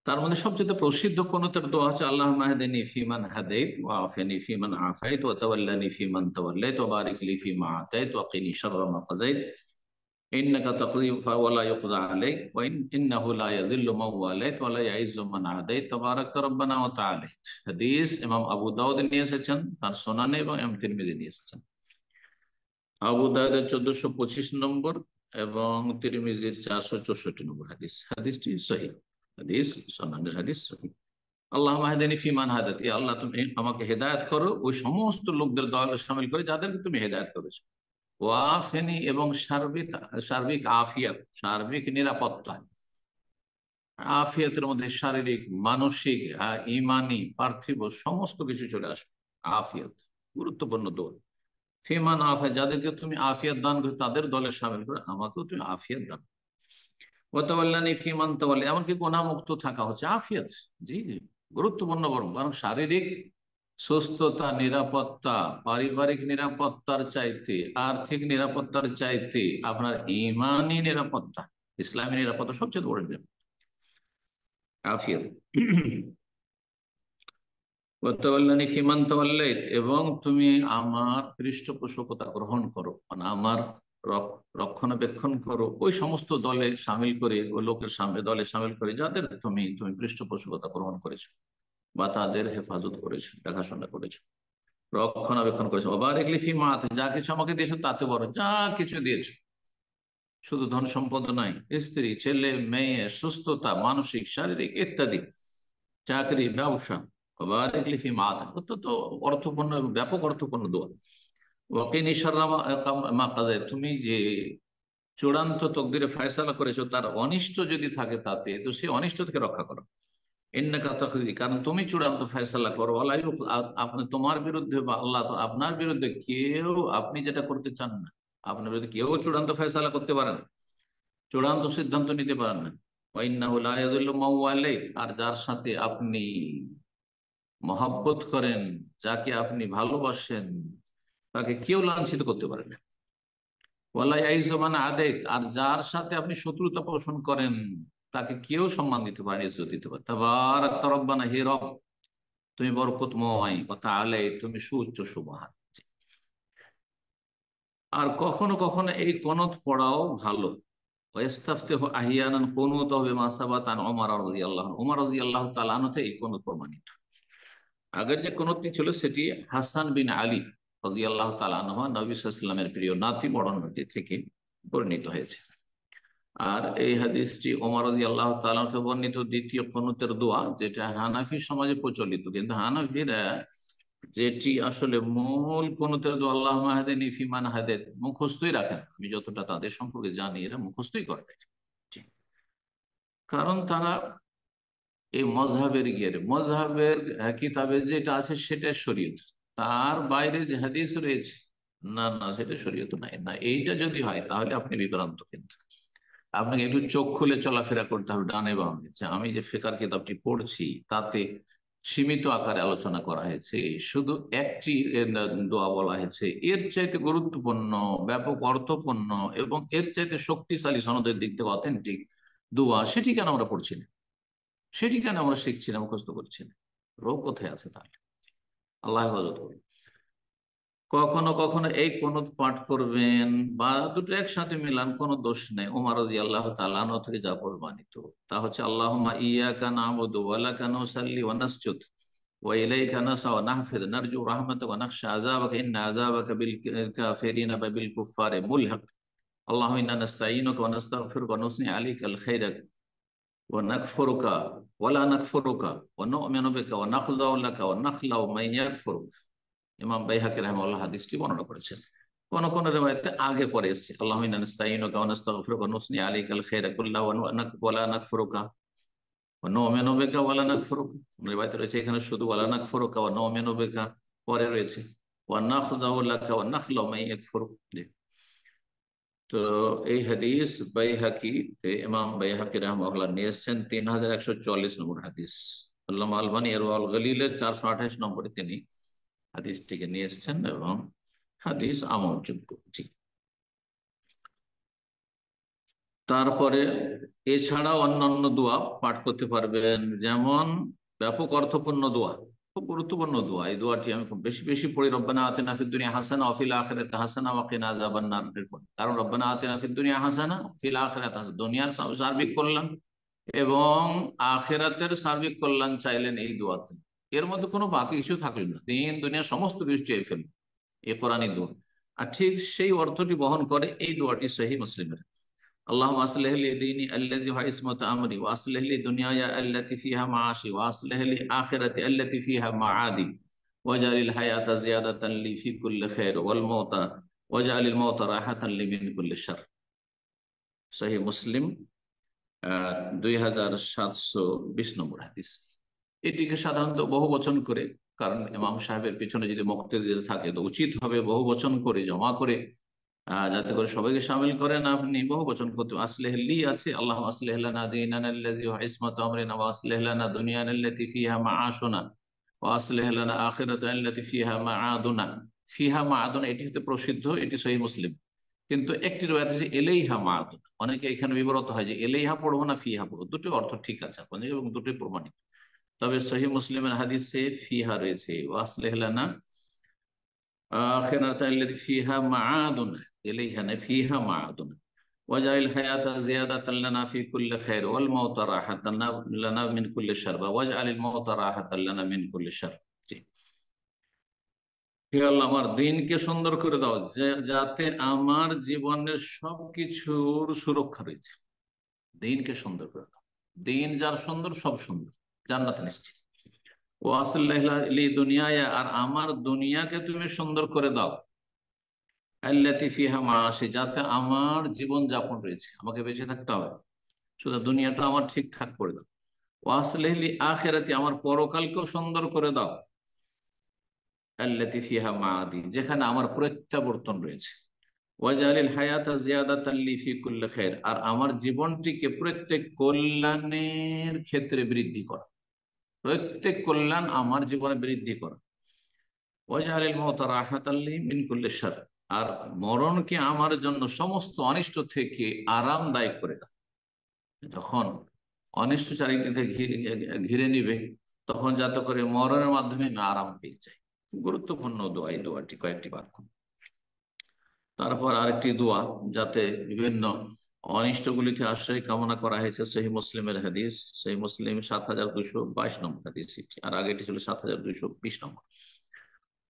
তার মধ্যে সবচেয়ে প্রসিদ্ধ কুনুতের দোয়া হচ্ছে আল্লাহুম্মা হদিনি ফিমান হাদাইত ওয়া আফিনি ফিমান আফাইত ওয়া তাওয়াল্লানি ফিমান তাওয়াল্লাইত ওয়া বারিক লি ফিমা আতাইত ওয়া কিনি শাররা মা কাযাইত ইন্নাকা তাকদি ওয়া লা ইউকযা আলাইক ওয়া ইন্নাহু লা ইয়াযিল্লু মান ওয়ালাইত ওয়া লা ইয়াইজ্জু মান আদাইত তাবারাকতা রব্বানা ওয়া তাআলাইত। হাদিস ইমাম আবু দাউদ নিয়ে এসেছেন তার সুনানে এবং ইমাম তিরমিজি নিয়ে এসেছেন। আবু দাউদের 1425 নম্বর এবং তিরমিজির 464 নম্বর হাদিস। হাদিসটি সহিহ হাদিস, সুনানের হাদিস সহিহ। আল্লাহ মাহদিনী ফিমান হাদাত, ইয়া আল্লাহ তুমি আমাকে হেদায়েত করো ওই সমস্ত লোকদের দলে শামিল করে যাদেরকে তুমি হেদায়েত করেছো। ওয়াফেনি এবং সার্বিক সার্বিক আফিয়াত, সার্বিক নিরাপত্তা। আফিয়াতের মধ্যে শারীরিক, মানসিক, ইমানি, পার্থিব সমস্ত কিছু চলে আসবে। আফিয়াত গুরুত্বপূর্ণ দোয়া। ফিমান আফিয়া, যাদেরকে তুমি আফিয়াত দান করো তাদের দলে শামিল করে আমাকেও তুমি আফিয়াত দান। ওয়াতাওয়াল্লানি ফিমান তাওয়াল্লা, এমনকি গুনাহমুক্ত থাকা হচ্ছে আফিয়াত। জি জি, গুরুত্বপূর্ণ। বরং শারীরিক সুস্থতা, নিরাপত্তা, পারিবারিক নিরাপত্তার চাইতে, আর্থিক নিরাপত্তার চাইতে আপনার ইমানি নিরাপত্তা, ইসলামী নিরাপত্তা সবচেয়ে বড় আফিয়াত। ওয়াতাওয়াল্লানি ফিমান তাওয়াল্লাইত, এবং তুমি আমার পৃষ্ঠপোষকতা গ্রহণ করো, মানে আমার রক্ষণাবেক্ষণ করো ওই সমস্ত দলে সামিল করে, ওই লোকের সামনে দলে সামিল করে যাদের তুমি তুমি পৃষ্ঠপোষকতা গ্রহণ করেছো বা তাদের হেফাজত করেছো, দেখাশোনা করেছো, রক্ষণাবেক্ষণ করেছো। বারিক লি ফিমা আতাইত, যা কিছু আমাকে দিয়েছো তাতে বড়, যা কিছু দিয়েছো, শুধু ধন সম্পদ নয়, স্ত্রী, ছেলে, মেয়ে, সুস্থতা, মানসিক, শারীরিক ইত্যাদি, চাকরি, ব্যবসা। বারিক লি ফিমা আতাইত, অত্যন্ত অর্থপূর্ণ এবং ব্যাপক অর্থপূর্ণ দোয়া। ওয়াকিনি শাররা মা কাযাইত, তুমি যে চূড়ান্ত তকদিরে ফয়সালা করেছো তার অনিষ্ট যদি থাকে তাতে, তো সেই অনিষ্ট থেকে রক্ষা করো। ইন্নাকা তাকদি, কারণ তুমি চূড়ান্ত ফয়সালা করো। আপনি তোমার বিরুদ্ধে বা আল্লাহ আপনার বিরুদ্ধে কেউ, আপনি যেটা করতে চান না আপনার বিরুদ্ধে কেউ চূড়ান্ত ফয়সালা করতে পারেন, চূড়ান্ত সিদ্ধান্ত নিতে পারেন না। ওয়া ইন্নাহু লা ইয়াযিল্লু মান ওয়ালাইত, আর যার সাথে আপনি মহব্বত করেন, যাকে আপনি ভালোবাসেন, তাকে কেউ লাঞ্ছিত করতে পারে না। ওয়ালা ইয়াইজ্জু মান আদাইত, আর যার সাথে আপনি শত্রুতা পোষণ করেন তাকে কেউ সম্মান দিতে পারে, ইজ্জত দিতে পারে। তাবারাক রব্বানা, হে রব তুমি বরকতময়, কথা আলাই তুমি সুউচ্চ সুবহান। আর কখনো কখনো এই কুনুত পড়াও ভালো। ওয়াস্তাফতিহু আহিয়ানান, কুনুত হবে মাসাবাত আন ওমর রাদিয়াল্লাহু আনহু, ওমর রাদিয়াল্লাহু তাআলা আনহু থেকে এই কুনুত প্রমাণিত। আগের যে কুনুতটি ছিল সেটি হাসান বিন আলী রাদিয়াল্লাহু তাআলা আনহু, নবী সাল্লাল্লাহু আলাইহি ওয়াসাল্লামের প্রিয় নাতি, বড় নাতি থেকে বর্ণিত হয়েছে। আর এই হাদিসটি ওমর রাদিয়াল্লাহু তাআলা থেকে বর্ণিত দ্বিতীয় কুনুতের দোয়া, যেটা হানাফি সমাজে প্রচলিত। কিন্তু হানাফিরা যেটি আসলে মূল কুনুতের দোয়া, আল্লাহুম্মা হদিনি ফিমান হাদাইত, মুখস্থই রাখেন। আমি যতটা তাদের সম্পর্কে জানি এরা মুখস্থই করে না। জি। কারণ তারা এই মজহাবের গিয়ে, মজহাবের কিতাবে যেটা আছে সেটা শরীয়ত, তার বাইরে যে হাদিস রয়েছে না না সেটা শরীয়ত নাই। না, এইটা যদি হয় তাহলে আপনি বিভ্রান্ত। কিন্তু আপনাকে একটু চোখ খুলে চলাফেরা করতে হবে ডানে বামে, যে আমি যে ফিকার কিতাবটি পড়ছি তাতে সীমিত আকারে আলোচনা করা হয়েছে, শুধু একটি দোয়া বলা হয়েছে, এর চাইতে গুরুত্বপূর্ণ, ব্যাপক অর্থপূর্ণ এবং এর চাইতে শক্তিশালী সনদের দিক থেকে অথেন্টিক দোয়া সেটি কেন আমরা পড়ছি না, সেটি কেন আমরা শিখছি না, মুখস্থ করছি না? রোগ কোথায় আছে তাহলে? আল্লাহ হেফাজত করুন। কখনো কখনো এই কুনুত পাঠ করবেন বা দুটো একসাথে মিলান, কোনো দোষ নেই। ওমর রাদিয়াল্লাহু তাআলা আনহু থেকে যা প্রমাণিত তা হচ্ছে আল্লাহুম্মা ইয়্যাকা না'বুদু ওয়া লাকা নুসাল্লি ওয়া নাসজুদ ওয়া ইলাইকা নাসআ ওয়া নাহফিদ নারজু রাহমাতাকা ওয়া নাখশা আযাবাকা ইন্না আযাবাকা বিল কাফিরিনা ওয়া বিল কুফফারি মুলহাক। আল্লাহুম্মা ইন্না নাস্তাঈনুকা ওয়া নাস্তাগফিরুকা ওয়া নুসনি আলাইকাল খায়রা ওয়া নাকফুরুকা ওয়া লা নাকফুরুকা ওয়া নু'মিনু বিকা ওয়া নাখযাউ লাকা ওয়া নাখলাউ মান ইয়াকফুরুক। ইমাম বাইহাকী রাহিমাহুল্লাহ হাদিসটি বর্ণনা করেছেন। কোন কোন রিওয়ায়াতে আগে পরে এসেছে আল্লাহুম্মা ইন্না নাস্তাঈনুকা ওয়া নাস্তাগফিরুকা ওয়া নুসনি আলাইকাল খায়রা কুল্লাহু ওয়া লা নাকফুরুকা ওয়া নু'মিনু বিকা ওয়া লা নাকফুরুকা। রিওয়ায়াতে রয়েছে এখানে শুধু ওয়া লা নাকফুরুকা ওয়া নু'মিনু বিকা, পরে রয়েছে ওয়া নাখযাউ লাকা ওয়া নাখলাউ মান ইয়াকফুরুক। তো এই হাদিস বাইহাকিতে, ইমাম বাইহাকি রাহিমাহুল্লাহ নিয়ে এসেছেন 3144 নম্বর হাদিস। আল্লামা আলবানী ইরওয়াউল গলিলের 428 নম্বরে তিনি হাদিসটিকে নিয়ে এসেছেন এবং হাদিস আমলযোগ্য। জি। তারপরে এছাড়াও অন্যান্য দোয়া পাঠ করতে পারবেন, যেমন ব্যাপক অর্থপূর্ণ দোয়া, খুব গুরুত্বপূর্ণ দোয়া। এই দোয়াটি আমি খুব বেশি বেশি পড়ি, রব্বানা আতিনা ফিদ দুনিয়া হাসানা ওয়া ফিল আখিরাতি হাসানা ওয়া কিনা আযাবান নার। কারণ রব্বানা আতিনা ফিদ দুনিয়া হাসানা ওয়া ফিল আখিরাতি হাসানা, দুনিয়ার সার্বিক কল্যাণ এবং আখিরাতের সার্বিক কল্যাণ চাইলেন এই দোয়াতে। এর মধ্যে কোনো বাকি কিছু থাকলো না, দিন দুনিয়ার সমস্ত কিছু চেয়ে ফেলল এই কোরআনী দোয়া। আর ঠিক সেই অর্থটি বহন করে এই দোয়াটি সহিহ মুসলিমের। اللهم أصلح لي ديني الذي هو عصمة أمري وأصلح لي دنياي التي فيها معاشي وأصلح لي آخرتي التي فيها معادي واجعل الحياة زيادة لي في كل خير والموت واجعل الموت راحة لي من كل شر। সহিহ মুসলিম 2720 নম্বর হাদিস। এটিকে সাধারণত বহু বচন করে, কারণ ইমাম সাহেবের পিছনে যদি মুক্তাদি থাকে তো উচিত হবে বহু বচন করে জমা করে, যাতে করে সবাইকে শামিল করেন। আপনি বহু বচন করতে আসলিহ লি আছে, আল্লাহ আসলিহ লানা দীনানা আল্লাযী হুয়া ইসমাতু আমরিনা ওয়া আসলিহ লানা দুনিয়ানা আল্লাতী ফিহা মাআশুনা ওয়া আসলিহ লানা আখিরাতানা আল্লাতী ফিহা মাআদুনা। ফিহা মাআদুনা এটি হতে প্রসিদ্ধ, এটি সহিহ মুসলিম। কিন্তু একটি রওয়ায়াত আছে এলাইহা মাআদুনা, অনেকে এখানে বিব্রত হয় যে এলাইহা পড়বো না ফিহা পড়বো, দুটো অর্থ ঠিক আছে আপনাদের এবং দুটোই প্রমাণিত। তবে সহিহ মুসলিমের হাদিসে ফিহা রয়েছে, ওয়া আসলিহ লানা আখিরাতানা আল্লাতী ফিহা মাআদুনা, এলাইহা না ফিহা মাআদুনা, ওয়াজআল হায়াতা জিয়াদাতান লানা ফি কুল্লি খাইর ওয়াল মাউতা রাহাতান লানা মিন কুল্লি শার, ওয়াজআলিল মাউতা রাহাতান লানা মিন কুল্লি শার। জি, হে আল্লাহ আমার দিনকে সুন্দর করে দাও, যাতে আমার জীবনের সবকিছুর সুরক্ষা রয়েছে। দিনকে সুন্দর করে দাও, দিন যার সুন্দর সব সুন্দর, জান্নাত নিশ্চিত। ও আসল্লাহ লি দুনিয়ায়, আর আমার দুনিয়াকে তুমি সুন্দর করে দাও, আল্লাতী ফিহা মাআশি, যাতে আমার জীবন যাপন রয়েছে, আমাকে বেঁচে থাকতে হবে, শুধু দুনিয়াটা আমার ঠিকঠাক করে দাও। ওয়াসলিহ লি আখিরাতি, আমার পরকালকেও সুন্দর করে দাও, আল্লাতী ফিহা মাআদি, যেখানে আমার প্রত্যাবর্তন রয়েছে। ওয়াজআলিল হায়াতা জিয়াদাতান লি ফি কুল্লি খাইর, আর আমার জীবনটিকে প্রত্যেক কল্যাণের ক্ষেত্রে বৃদ্ধি করা, প্রত্যেক কল্যাণ আমার জীবনে বৃদ্ধি করা। ওয়াজআলিল মাউতা রাহাতান লি মিন কুল্লি শার, আর মরণকে আমার জন্য সমস্ত অনিষ্ট থেকে আরামদায়ক করে দাও। যখন অনিষ্ট চারিদিকে ঘিরে ঘিরে নিবে, তখন যাতে করে মরণের মাধ্যমে আমি আরাম পেয়ে যাই। গুরুত্বপূর্ণ দোয়া এই দোয়াটি, কয়েকটি বাক্য। তারপর আরেকটি দোয়া, যাতে বিভিন্ন অনিষ্টগুলিকে আশ্রয় কামনা করা হয়েছে, সহিহ মুসলিমের হাদিস, সহিহ মুসলিম 7222 নম্বর হাদিস, আর আগেটি ছিল 7220 নম্বর।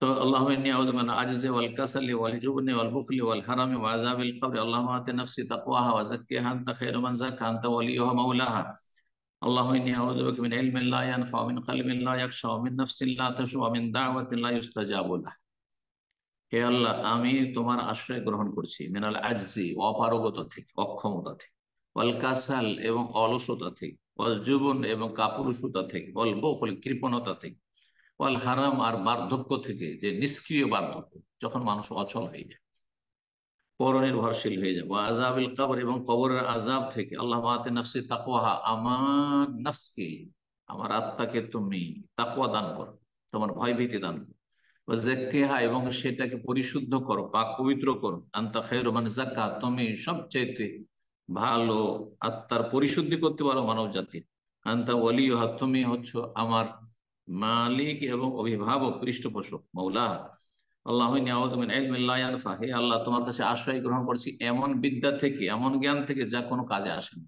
তো আল্লাহুম্মা ইন্নী আউযু মিনাল আজজি ওয়াল কাসালি ওয়াল জুবনি ওয়াল বুখলি ওয়াল হারামি ওয়া আযাবিল কবর। আল্লাহুম্মা আতি নাফসি তাকওয়াহা ওয়া যাক্কিহা আনতা খায়রু মান যাক্কাহা আনতা ওয়ালিয়ুহা মাওলাহা। আল্লাহুম্মা ইন্নী আউযু বিকা মিন ইলমিন লা ইয়ানফা, মিন কলবিন লা ইয়াখশা, মিন নাফসিন লা তাশবা, মিন দাওয়াতিন লা ইউস্তাজাবু লাহা। হে আল্লাহ, আমি তোমার আশ্রয় গ্রহণ করছি মিনাল আজজি, অপারগতা থেকে, অক্ষমতা থেকে, ওয়াল কাসাল এবং অলসতা থেকে, ওয়াল জুবন এবং কাপুরুষতা থেকে, ওয়াল বুখল কৃপণতা থেকে, ওয়াল হারাম আর বার্ধক্য থেকে, যে নিষ্ক্রিয় বার্ধক্য, যখন মানুষ অচল হয়ে যায়, পরনির্ভরশীল হয়ে যায়, ওয়া আযাবিল কবর এবং কবরের আযাব থেকে। আল্লাহ আতি নাফসি তাকওয়াহা, আমার নফসকে, আমার আত্মাকে তুমি তাকওয়া দান করো, তোমার ভয়ভীতি দান করো। ওয়া যাক্কিহা এবং সেটাকে পরিশুদ্ধ করো, পাক পবিত্র করো। আনতা খায়রু মান যাক্কা, তুমি সবচেয়ে ভালো আত্মার পরিশুদ্ধি করতে পারো মানব জাতির। আনতা ওয়ালিয়ুহা, তুমি হচ্ছ আমার মালিক এবং অভিভাবক, পৃষ্ঠপোষক, মৌলা। আল্লাহ ইন্নী আউযু মিন ইলমিন লা ইয়ানফা, হে আল্লাহ তোমার কাছে আশ্রয় গ্রহণ করছি এমন বিদ্যা থেকে, এমন জ্ঞান থেকে যা কোনো কাজে আসে না।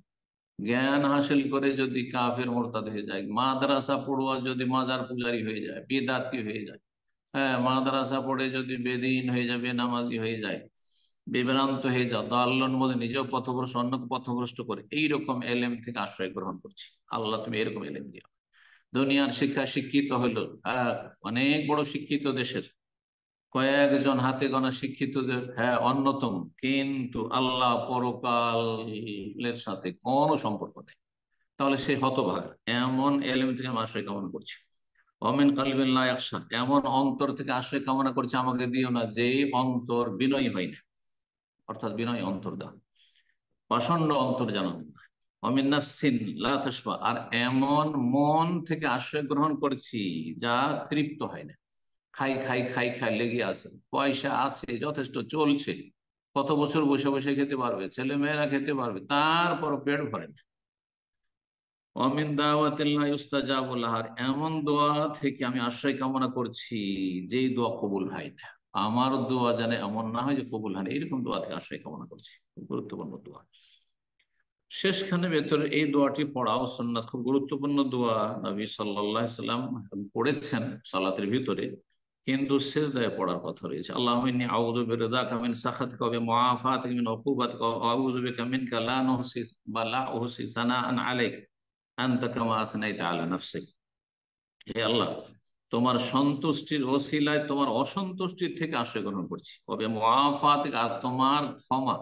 জ্ঞান হাসিল করে যদি কাফের মোরতাদ হয়ে যায়, মাদ্রাসা পড়ুয়া যদি মাজার পূজারী হয়ে যায়, বিদাতি হয়ে যায়, হ্যাঁ, মাদ্রাসা পড়ে যদি বেদিন হয়ে যায়, বেনামাজি হয়ে যায়, বিভ্রান্ত হয়ে যাও, দাল্লন মধ্যে নিজেও পথভ্রষ্ট, অন্যকে পথভ্রষ্ট করে, এইরকম এলেম থেকে আশ্রয় গ্রহণ করছি। আল্লাহ তুমি এরকম এলেম দিও। দুনিয়ার শিক্ষা শিক্ষিত হইলো, অনেক বড় শিক্ষিত দেশের কয়েকজন হাতে গোনা শিক্ষিতদের, হ্যাঁ অন্যতম, কিন্তু আল্লাহ পরকালের সাথে কোনো সম্পর্ক নেই, তাহলে সে হতভাগা। এমন এলেম থেকে আমি আশ্রয় কামনা করছি। অমিন কালবিন লা ইয়াখশা, এমন অন্তর থেকে আশ্রয় কামনা করছে আমাকে দিও না, যে অন্তর বিনয়ী হয় না, অর্থাৎ বিনয় অন্তর দাও, পাষণ্ড অন্তর জানো না। অমিন নাফসিন লা তাশবা, আর এমন মন থেকে আশ্রয় গ্রহণ করছি যা তৃপ্ত হয় না, খাই খাই খাই খাই লেগে আছে, পয়সা আছে যথেষ্ট, চলছে, কত বছর বসে বসে খেতে পারবে, ছেলে মেয়েরা খেতে পারবে, তারপর পেট ভরে না। অমিন দাওয়াতিল্লাহ ইউস্তাজাবু লাহা, এমন দোয়া থেকে আমি আশ্রয় কামনা করছি যেই দোয়া কবুল হয় না। আমার দোয়া জানে এমন না হয় যে কবুল হয় না, এরকম দোয়া থেকে আশ্রয় কামনা করছি। খুব গুরুত্বপূর্ণ দোয়া। শেষখানে ভেতরে এই দোয়াটি পড়াও সুন্নাত, খুব গুরুত্বপূর্ণ দোয়া। নবী সাল্লাল্লাহু আলাইহি সাল্লাম পড়েছেন সালাতের ভিতরে, কিন্তু সিজদায় পড়ার কথা রয়েছে। আল্লাহুম্মা ইন্নী আউযু বিরিদাকা মিন সাখাতিকা ওয়া বিমুআফাতিকা মিন উকুবাতিকা ওয়া আউযু বিকা মিনকা লা নুহসি বা লা উহসি সানাআন আলাইক আনতা কামা আসনাইতা আলা নাফসিক। হে আল্লাহ, তোমার সন্তুষ্টির ওসিলায় তোমার অসন্তুষ্টির থেকে আশ্রয় গ্রহণ করছি। ওয়া বিমুআফাতিকা, আর তোমার ক্ষমা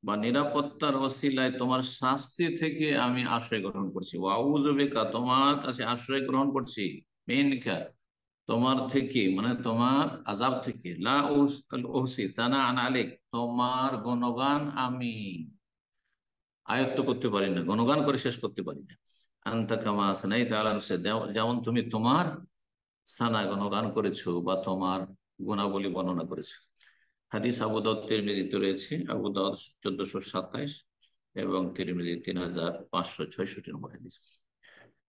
বা নিরাপত্তার ওসিলায় তোমার শাস্তি থেকে আমি আশ্রয় গ্রহণ করছি। ওয়া আউযু বিকা, তোমার কাছে আশ্রয় গ্রহণ করছি, মিনকা, তোমার থেকে, মানে তোমার আযাব থেকে, লা উহসি সানাআন আলাইক, তোমার গুণগান আমি আয়ত্ত করতে পারি না, গুণগান করে শেষ করতে পারি না। আনতা কামা আসনাইতা আলা নাফসিক, যেমন তুমি তোমার সানা গুণগান করেছো বা তোমার গুণাবলী বর্ণনা করেছো। হাদিস আবু দাউদ তিরমিজিতে রয়েছে, আবু দাউদ 1427 এবং তিরমিজি 3566 নম্বর হাদিস।